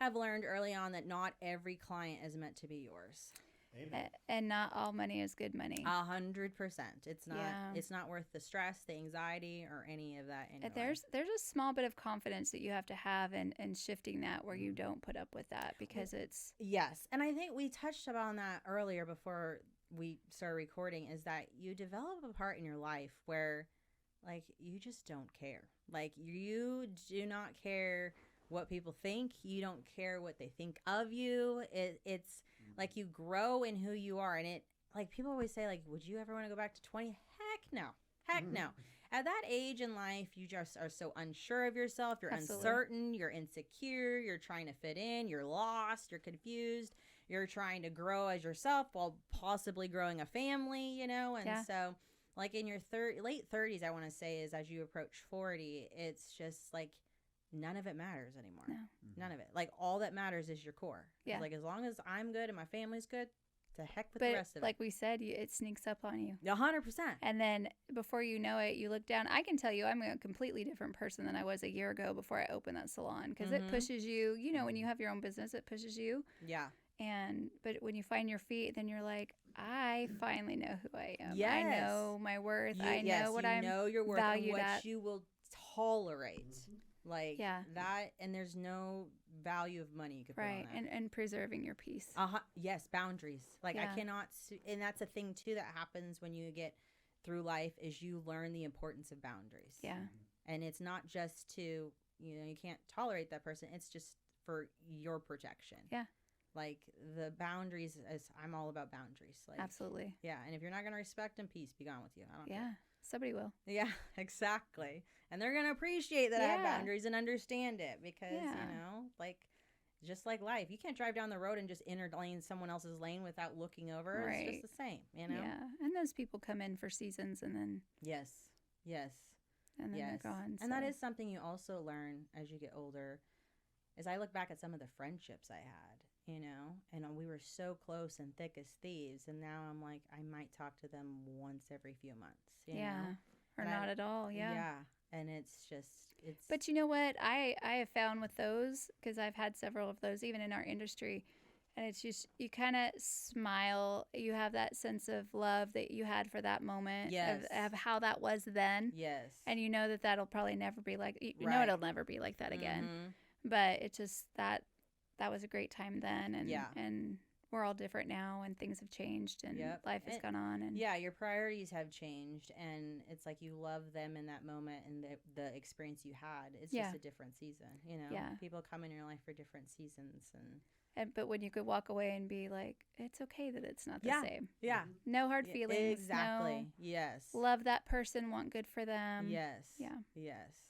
have learned early on that not every client is meant to be yours. Amen. And not all money is good money. 100%. It's not. Yeah. It's not worth the stress, the anxiety, or any of that. In your There's life. a small bit of confidence that you have to have in shifting that, where you don't put up with that, because it's Yes, and I think we touched upon that earlier before we started recording. Is that you develop a part in your life where, like, you just don't care. Like, you do not care what people think. You don't care what they think of you. It's like you grow in who you are, and it, like, people always say, like, would you ever want to go back to 20? Heck no. Heck no. At that age in life, you just are so unsure of yourself. You're Absolutely. uncertain. You're insecure. You're trying to fit in. You're lost. You're confused. You're trying to grow as yourself while possibly growing a family, you know? And Yeah. so, like, in your late 30s, I want to say, is as you approach 40, it's just like none of it matters anymore. No. None of it. Like, all that matters is your core. Yeah. Like, as long as I'm good and my family's good, to heck with but the rest of like we said, it sneaks up on you. it. 100%. And then before you know it, you look down. I can tell you I'm a completely different person than I was a year ago before I opened that salon, because it pushes you. You know, when you have your own business, it pushes you. Yeah. But when you find your feet, then you're like, I finally know who I am. Yes. I know my worth. I yes, know what you I'm know your worth and valued what at. you will tolerate. Like, Yeah. that, and there's no value of money you could put Right. on that. And preserving your peace. Yes, boundaries. Like, Yeah. I cannot, and that's a thing too that happens when you get through life, is you learn the importance of boundaries. Yeah. And it's not just to, you can't tolerate that person. It's just for your protection. Yeah. Like, the boundaries I'm all about boundaries. Like, Absolutely. yeah. And if you're not going to respect them, peace be gone with you. I don't care. Yeah. Somebody will. Yeah, exactly. And they're going to appreciate that I have Yeah. boundaries and understand it, because, Yeah. like, just like life, you can't drive down the road and just enter lane someone else's lane without looking over. Right. It's just the same, Yeah. And those people come in for seasons and then Yes. Yes. they're gone. And that so. is something you also learn as you get older. As I look back at some of the friendships I had, and we were so close and thick as thieves, and now I'm like, I might talk to them once every few months. You know? Or And not at all. Yeah. Yeah. And it's just, it's. But you know what? I have found with those, because I've had several of those even in our industry, and it's just, you kind of smile. You have that sense of love that you had for that moment. Yes. Of how that was then. Yes. And you know that'll probably never be like, you know Right. it'll never be like that again. Mhm. But it's just that was a great time then. And, Yeah. and we're all different now, and things have changed, and Yep. life has gone on. And Yeah, your priorities have changed, and it's like you love them in that moment, and the experience you had. It's Yeah. just a different season, Yeah. People come in your life for different seasons, and but when you could walk away and be like, it's okay that it's not the Yeah. same. yeah, No hard feelings. exactly. No, Yes. love that person, want good for them. Yes. Yeah. Yes.